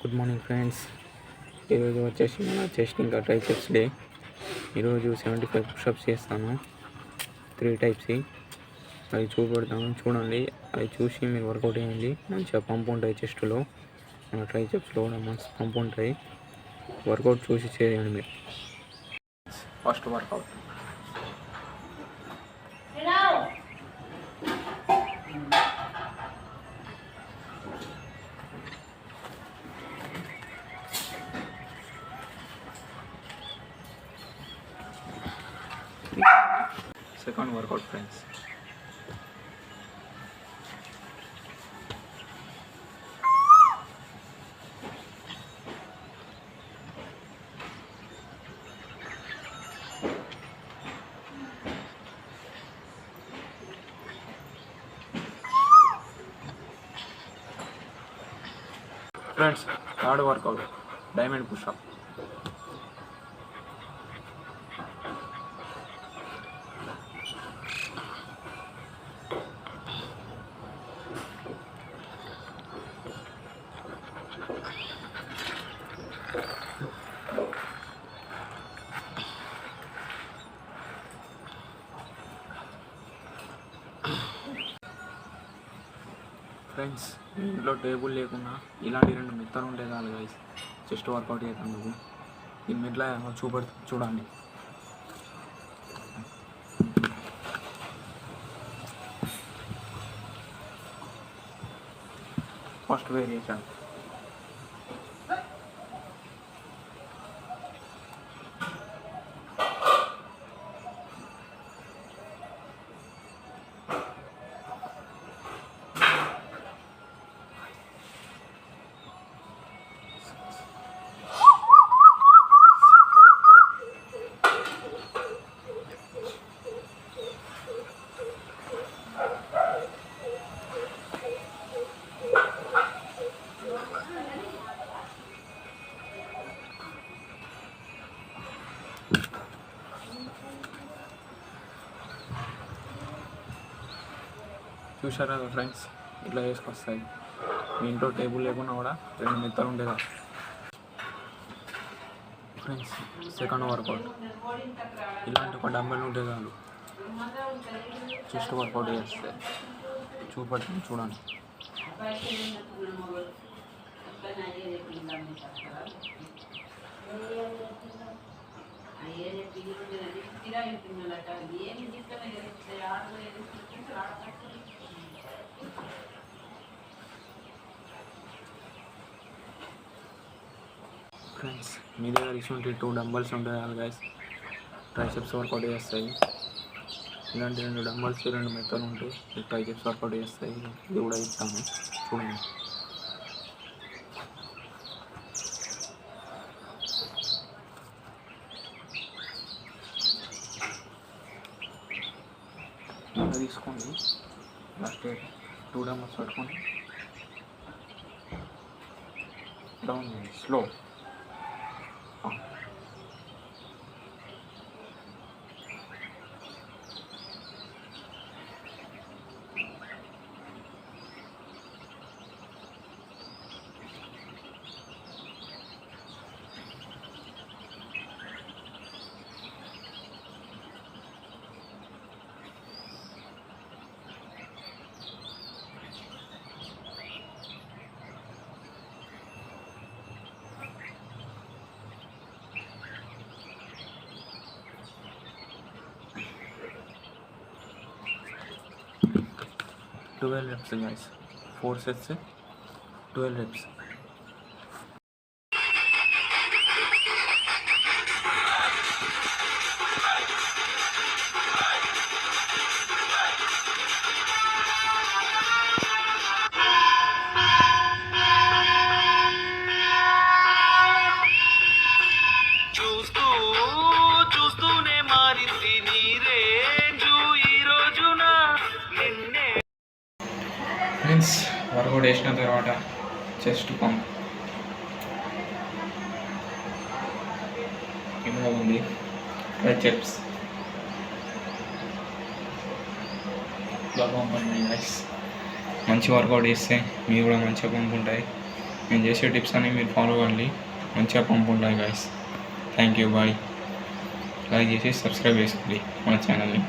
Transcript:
Good morning friends. ఈరోజు వచ్చేసి మన చెస్ట్ ఇంకా ట్రైసెప్స్ డే. ఈరోజు 75 పుషప్స్ చేస్తాను, 3 టైప్స్. అవి చూపెడతాను, చూడండి. అవి చూసి మీరు వర్కౌట్ చేయండి. మంచిగా పంప్ ఉంటాయి చెస్ట్లో, మన ట్రైసెప్స్లో కూడా మంచి పంప్ ఉంటాయి. వర్కౌట్ చూసి చేయండి మీరు. First workout. Second workout friends. Friends third workout, diamond pushup. Friends, ఇంట్లో టేబుల్ లేకుండా ఇలాంటి 2 మెత్తలు ఉంటాయి కాదు గైస్, చెస్ట్ వర్కౌట్ చేసేందుకు. ఈ మెట్ల చూడండి. First variation. చూసారా ఫ్రెండ్స్, ఇట్లా చేసుకొస్తాయి. మీ ఇంట్లో టేబుల్ లేకున్నా కూడా 2 మెత్తలు ఉంటాయి కదా ఫ్రెండ్స్. సెకండ్ వర్కౌట్, ఇలాంటి ఒక డంబెల్ ఉంటే చాలు, చెస్ట్ వర్కౌట్ చేస్తే. చూడండి. ఫ్రెండ్స్, మీ దగ్గర ఇటువంటి 2 డంబల్స్ ఉంటాయి కదా గైస్, ట్రైసెప్స్ వర్కౌట్ చేస్తాయి. ఇలాంటి 2 డంబల్స్, 2 మెత్తలు ఉంటాయి, ట్రైసెప్స్ వర్కౌట్ చేస్తాయి. ఇది కూడా ఇస్తాను, చూడండి. తీసుకోండి, లాస్ట్ 2 డంబల్స్ పట్టుకోండి, down slow. Twelve reps guys, 4 sets, 12 reps. చూస్తూనే మారింది నీ రేంజు ఈ రోజున నిన్నే. ఫ్రెండ్స్, వర్కౌట్ వేసిన తర్వాత చెస్ట్ పంప్ ఇలా ఉంది. ట్రైసెప్స్ ఇలా పంప్ ఉన్నాయి గైస్. మంచి వర్కౌట్ చేస్తే మీరు కూడా మంచిగా పంప్ ఉంటాయి. నేను చేసే టిప్స్ అన్ని మీరు ఫాలో అవ్వండి, మంచిగా పంపు ఉంటాయి guys. Thank you, bye. Like చేసి సబ్స్క్రైబ్ చేసుకోండి మన ఛానల్ని.